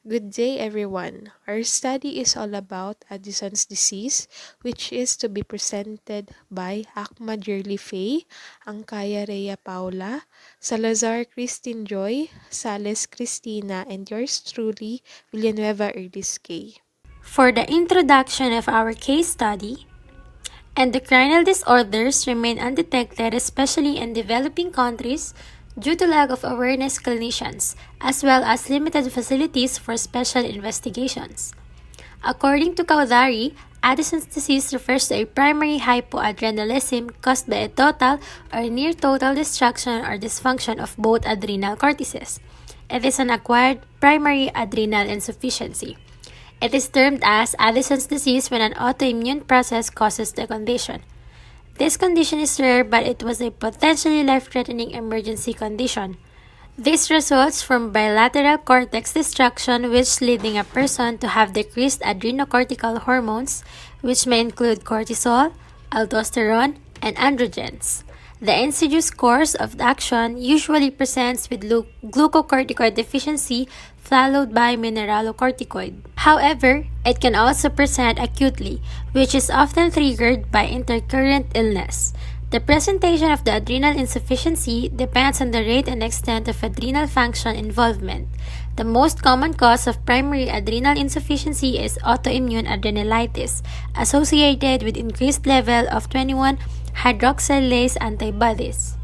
Good day, everyone. Our study is all about Addison's disease, which is to be presented by Ahmad Yerli Faye, Angkaya Rhea Paula, Salazar Christine Joy, Sales Cristina, and yours truly, Villanueva Erdis K. For the introduction of our case study, endocrinal disorders remain undetected, especially in developing countries, due to lack of awareness clinicians, as well as limited facilities for special investigations. According to Kaudari, Addison's disease refers to a primary hypoadrenalism caused by a total or near total destruction or dysfunction of both adrenal cortices. It is an acquired primary adrenal insufficiency. It is termed as Addison's disease when an autoimmune process causes the condition. This condition is rare, but it was a potentially life-threatening emergency condition. This results from bilateral cortex destruction, which leading a person to have decreased adrenocortical hormones, which may include cortisol, aldosterone, and androgens. The insidious course of action usually presents with glucocorticoid deficiency followed by mineralocorticoid. However, it can also present acutely, which is often triggered by intercurrent illness. The presentation of the adrenal insufficiency depends on the rate and extent of adrenal function involvement. The most common cause of primary adrenal insufficiency is autoimmune adrenalitis, associated with increased level of 21-hydroxylase antibodies.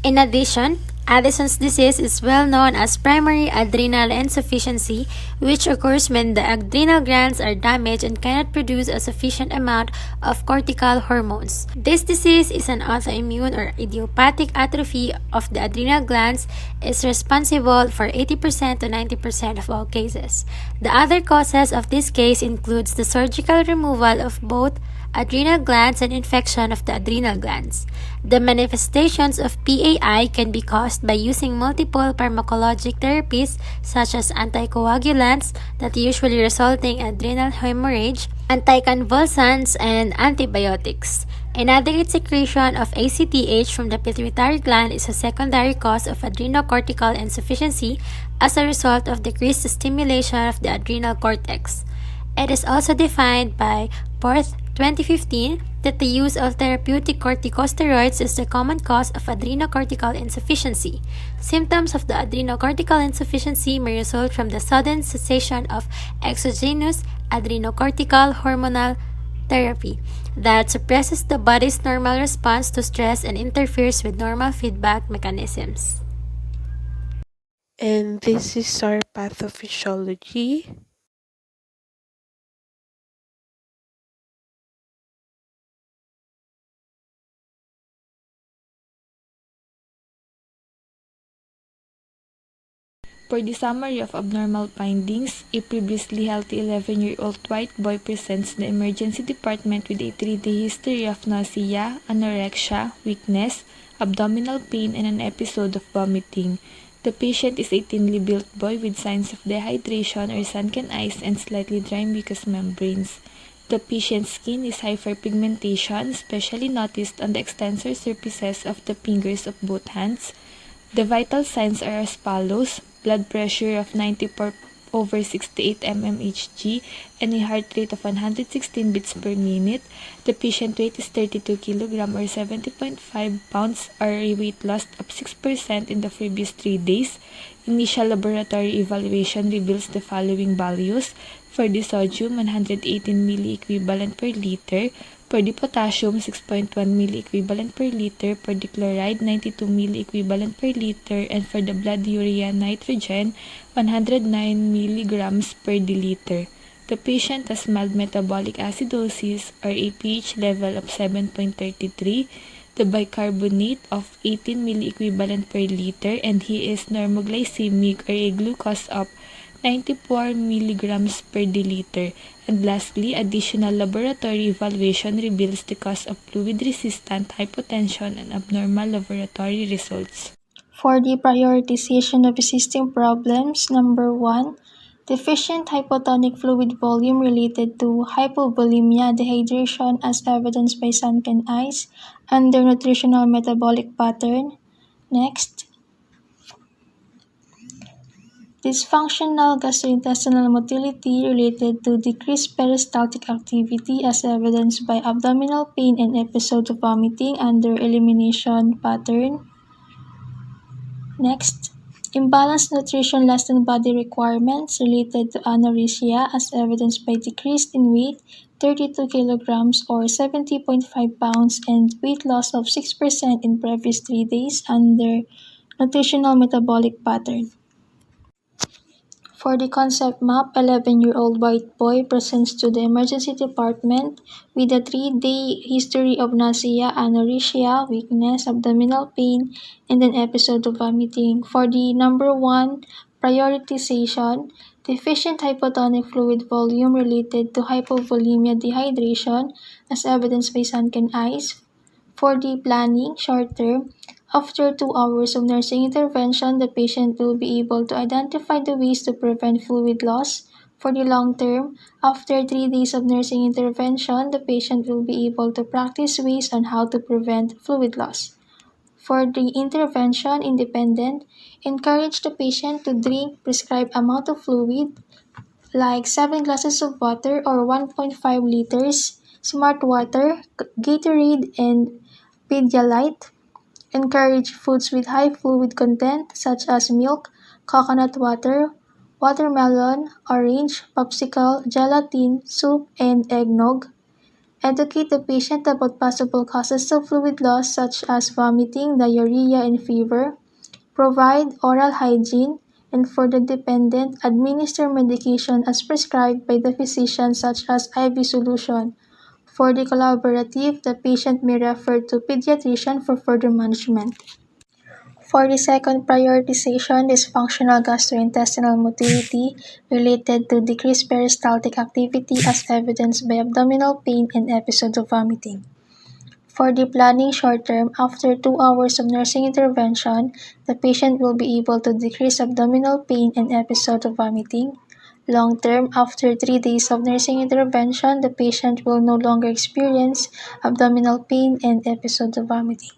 In addition, Addison's disease is well known as primary adrenal insufficiency, which occurs when the adrenal glands are damaged and cannot produce a sufficient amount of cortical hormones. This disease is an autoimmune or idiopathic atrophy of the adrenal glands is responsible for 80% to 90% of all cases. The other causes of this case includes the surgical removal of both adrenal glands and infection of the adrenal glands. The manifestations of PAI can be caused by using multiple pharmacologic therapies such as anticoagulants that usually resulting in adrenal hemorrhage, anticonvulsants, and antibiotics. Inadequate secretion of ACTH from the pituitary gland is a secondary cause of adrenocortical insufficiency as a result of decreased stimulation of the adrenal cortex. It is also defined by Porth 2015 that the use of therapeutic corticosteroids is the common cause of adrenocortical insufficiency. Symptoms of the adrenocortical insufficiency may result from the sudden cessation of exogenous adrenocortical hormonal therapy that suppresses the body's normal response to stress and interferes with normal feedback mechanisms. And this is our pathophysiology. For the summary of abnormal findings, a previously healthy 11-year-old white boy presents the emergency department with a 3-day history of nausea, anorexia, weakness, abdominal pain, and an episode of vomiting. The patient is a thinly built boy with signs of dehydration or sunken eyes and slightly dry mucous membranes. The patient's skin is hyperpigmentation, especially noticed on the extensor surfaces of the fingers of both hands. The vital signs are as follows: blood pressure of 94/68 mmHg and a heart rate of 116 beats per minute. The patient weight is 32 kg or 70.5 pounds or a weight loss of 6% in the previous 3 days. Initial laboratory evaluation reveals the following values: for the sodium 118 milliequivalent per liter, for the potassium 6.1 milliequivalent per liter, for the chloride 92 milliequivalent per liter, and for the blood urea nitrogen 109 milligrams per deciliter. The patient has mild metabolic acidosis or a pH level of 7.33, the bicarbonate of 18 milliequivalent per liter, and he is normoglycemic or a glucose of 94 milligrams per deciliter. And lastly, additional laboratory evaluation reveals the cause of fluid-resistant hypotension and abnormal laboratory results. For the prioritization of existing problems, number 1, deficient hypotonic fluid volume related to hypovolemia, dehydration as evidenced by sunken eyes, undernutritional metabolic pattern. Next, Dysfunctional gastrointestinal motility related to decreased peristaltic activity as evidenced by abdominal pain and episodes of vomiting under elimination pattern. Next, imbalanced nutrition less than body requirements related to anorexia as evidenced by decrease in weight 32 kilograms or 70.5 pounds and weight loss of 6% in previous 3 days under nutritional metabolic pattern. For the concept map, 11-year-old white boy presents to the emergency department with a 3-day history of nausea, anorexia, weakness, abdominal pain, and an episode of vomiting. For the number 1 prioritization, deficient hypotonic fluid volume related to hypovolemia dehydration as evidenced by sunken eyes. For the planning, short term, after 2 hours of nursing intervention, the patient will be able to identify the ways to prevent fluid loss. For the long term, after 3 days of nursing intervention, the patient will be able to practice ways on how to prevent fluid loss. For the intervention independent, encourage the patient to drink prescribed amount of fluid like 7 glasses of water or 1.5 liters, smart water, Gatorade, and Pedialyte. Encourage foods with high fluid content such as milk, coconut water, watermelon, orange, popsicle, gelatin, soup, and eggnog. Educate the patient about possible causes of fluid loss such as vomiting, diarrhea, and fever. Provide oral hygiene, and for the dependent, administer medication as prescribed by the physician such as IV solution. For the collaborative, the patient may refer to pediatrician for further management. For the second prioritization, dysfunctional gastrointestinal motility related to decreased peristaltic activity as evidenced by abdominal pain and episodes of vomiting. For the planning short term, after 2 hours of nursing intervention, the patient will be able to decrease abdominal pain and episodes of vomiting. Long term, after 3 days of nursing intervention, the patient will no longer experience abdominal pain and episodes of vomiting.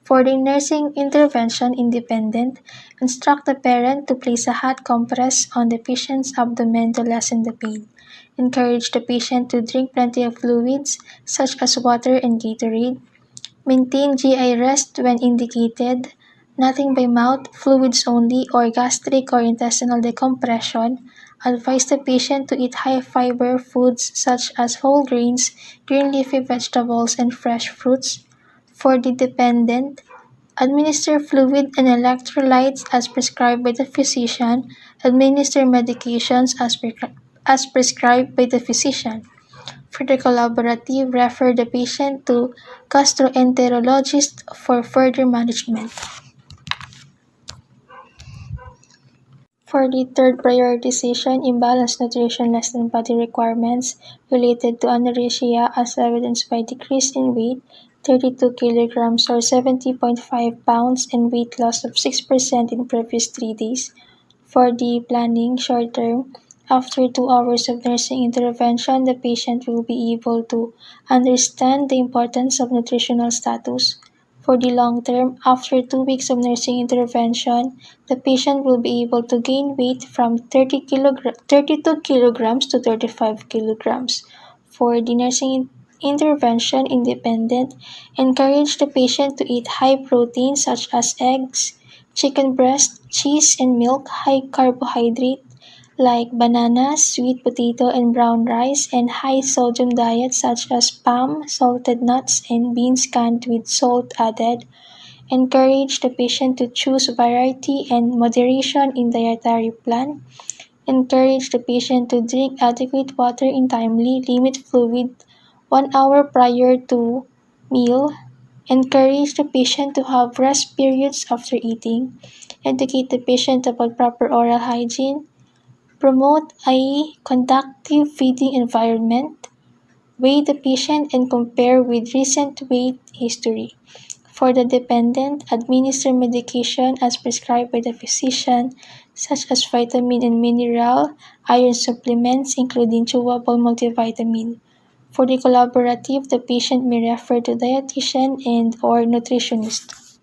For the nursing intervention independent, instruct the parent to place a hot compress on the patient's abdomen to lessen the pain. Encourage the patient to drink plenty of fluids such as water and Gatorade. Maintain GI rest when indicated. Nothing by mouth, fluids only, or gastric or intestinal decompression. Advise the patient to eat high fiber foods such as whole grains, green leafy vegetables, and fresh fruits. For the dependent, administer fluid and electrolytes as prescribed by the physician. Administer medications as prescribed by the physician. For the collaborative, refer the patient to gastroenterologist for further management. For the third prioritization, imbalanced nutrition less than body requirements related to anorexia as evidenced by decrease in weight 32 kilograms or 70.5 pounds and weight loss of 6% in previous 3 days. For the planning short term, after 2 hours of nursing intervention, the patient will be able to understand the importance of nutritional status. For the long term, after 2 weeks of nursing intervention, the patient will be able to gain weight from 32 kilograms to 35 kilograms. For the nursing intervention independent, encourage the patient to eat high protein such as eggs, chicken breast, cheese, and milk, high carbohydrate like bananas, sweet potato, and brown rice, and high sodium diets such as palm, salted nuts, and beans canned with salt added. Encourage the patient to choose variety and moderation in dietary plan. Encourage the patient to drink adequate water in timely, limit fluid 1 hour prior to meal. Encourage the patient to have rest periods after eating. Educate the patient about proper oral hygiene. Promote a conductive feeding environment. Weigh the patient and compare with recent weight history. For the dependent, administer medication as prescribed by the physician, such as vitamin and mineral, iron supplements, including chewable multivitamin. For the collaborative, the patient may refer to dietitian and or nutritionist.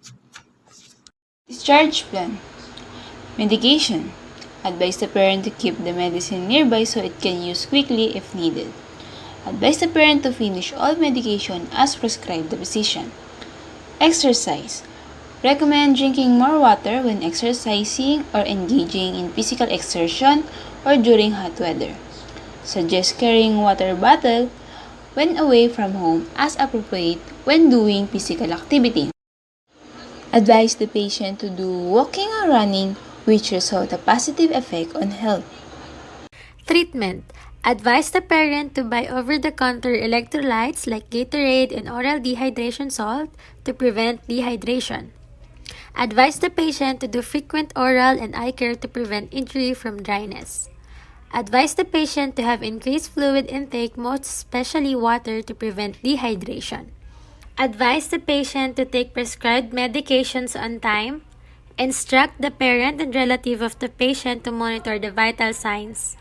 Discharge plan. Medication. Advise the parent to keep the medicine nearby so it can use quickly if needed. Advise the parent to finish all medication as prescribed the physician. Exercise. Recommend drinking more water when exercising or engaging in physical exertion or during hot weather. Suggest carrying water bottle when away from home as appropriate when doing physical activity. Advise the patient to do walking or running, which result a positive effect on health. Treatment. Advise the parent to buy over-the-counter electrolytes like Gatorade and oral dehydration salt to prevent dehydration. Advise the patient to do frequent oral and eye care to prevent injury from dryness. Advise the patient to have increased fluid intake, most especially water, to prevent dehydration. Advise the patient to take prescribed medications on time. Instruct the parent and relative of the patient to monitor the vital signs.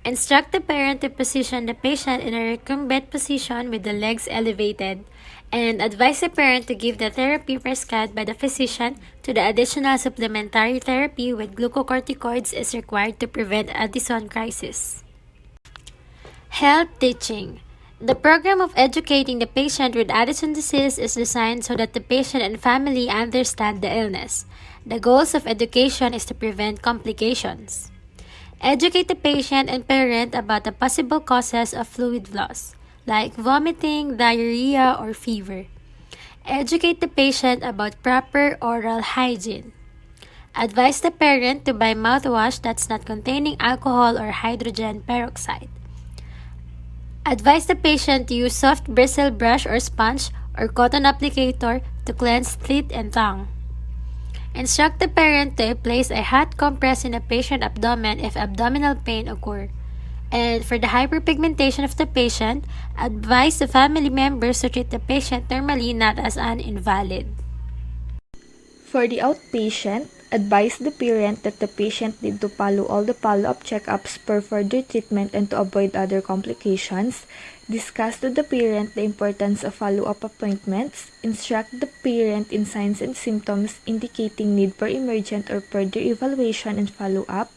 Instruct the parent to position the patient in a recumbent position with the legs elevated. And advise the parent to give the therapy prescribed by the physician to the additional supplementary therapy with glucocorticoids is required to prevent Addison crisis. Health teaching. The program of educating the patient with Addison disease is designed so that the patient and family understand the illness. The goals of education is to prevent complications. Educate the patient and parent about the possible causes of fluid loss, like vomiting, diarrhea, or fever. Educate the patient about proper oral hygiene. Advise the parent to buy mouthwash that's not containing alcohol or hydrogen peroxide. Advise the patient to use soft bristle brush or sponge or cotton applicator to cleanse teeth and tongue. Instruct the parent to place a hot compress in the patient's abdomen if abdominal pain occurs. And for the hyperpigmentation of the patient, advise the family members to treat the patient normally, not as an invalid. For the outpatient, advise the parent that the patient need to follow all the follow-up checkups per further treatment and to avoid other complications. Discuss to the parent the importance of follow-up appointments. Instruct the parent in signs and symptoms indicating need for emergent or further evaluation and follow-up.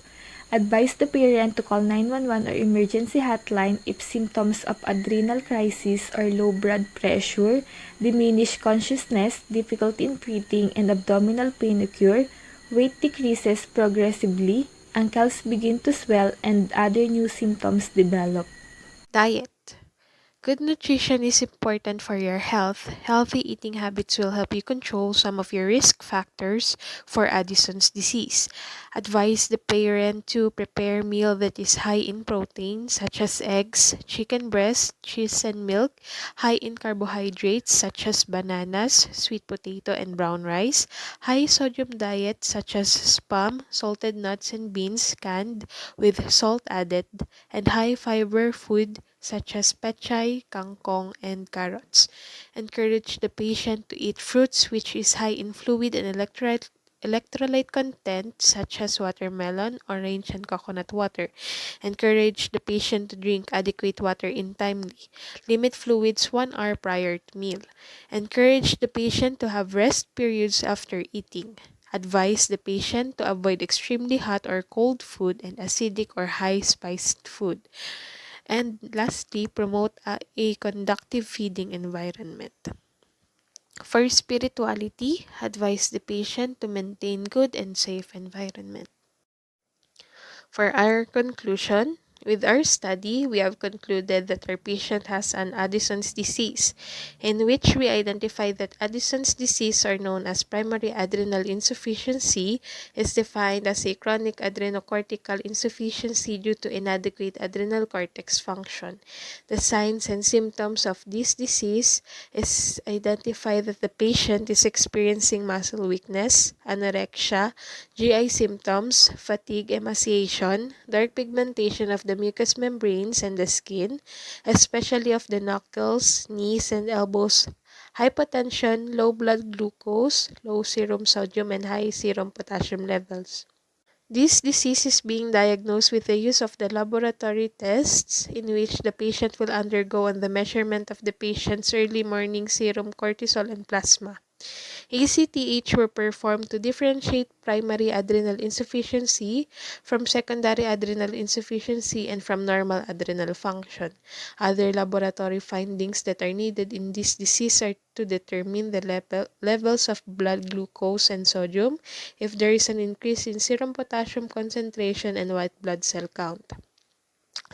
Advise the parent to call 911 or emergency hotline if symptoms of adrenal crisis or low blood pressure, diminished consciousness, difficulty in breathing, and abdominal pain occur, weight decreases progressively, ankles begin to swell, and other new symptoms develop. Diet. Good nutrition is important for your health. Healthy eating habits will help you control some of your risk factors for Addison's disease. Advise the parent to prepare meal that is high in protein such as eggs, chicken breast, cheese and milk, high in carbohydrates such as bananas, sweet potato and brown rice, high sodium diet such as spam, salted nuts and beans canned with salt added, and high fiber food such as pechay, kangkong, and carrots. Encourage the patient to eat fruits which is high in fluid and electrolyte content such as watermelon, orange, and coconut water. Encourage the patient to drink adequate water in timely. Limit fluids 1 hour prior to meal. Encourage the patient to have rest periods after eating. Advise the patient to avoid extremely hot or cold food and acidic or high spiced food. And lastly, promote a conductive feeding environment. For spirituality, advise the patient to maintain good and safe environment. For our conclusion, with our study, we have concluded that our patient has an Addison's disease, in which we identified that Addison's disease, or known as primary adrenal insufficiency, is defined as a chronic adrenocortical insufficiency due to inadequate adrenal cortex function. The signs and symptoms of this disease is identified that the patient is experiencing muscle weakness, anorexia, GI symptoms, fatigue, emaciation, dark pigmentation of the mucous membranes and the skin, especially of the knuckles, knees, and elbows, hypotension, low blood glucose, low serum sodium, and high serum potassium levels. This disease is being diagnosed with the use of the laboratory tests in which the patient will undergo on the measurement of the patient's early morning serum cortisol and plasma. ACTH were performed to differentiate primary adrenal insufficiency from secondary adrenal insufficiency and from normal adrenal function. Other laboratory findings that are needed in this disease are to determine the levels of blood glucose and sodium, if there is an increase in serum potassium concentration and white blood cell count.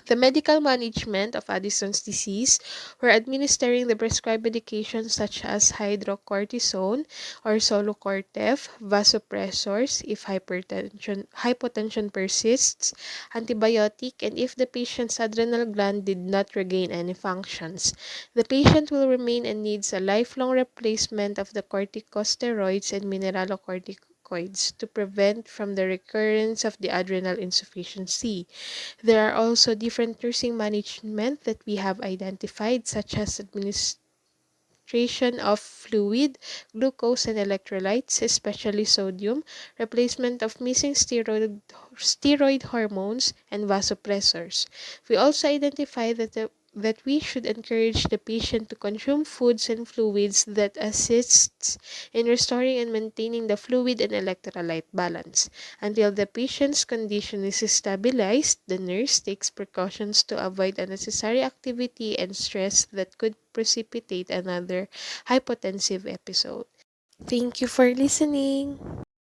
The medical management of Addison's disease were administering the prescribed medications such as hydrocortisone or solocortef, vasopressors if hypotension persists, antibiotic, and if the patient's adrenal gland did not regain any functions. The patient will remain and needs a lifelong replacement of the corticosteroids and mineralocorticoids to prevent from the recurrence of the adrenal insufficiency. There are also different nursing management that we have identified, such as administration of fluid, glucose, and electrolytes, especially sodium, replacement of missing steroid hormones, and vasopressors. We also identify that we should encourage the patient to consume foods and fluids that assists in restoring and maintaining the fluid and electrolyte balance. Until the patient's condition is stabilized, the nurse takes precautions to avoid unnecessary activity and stress that could precipitate another hypotensive episode. Thank you for listening.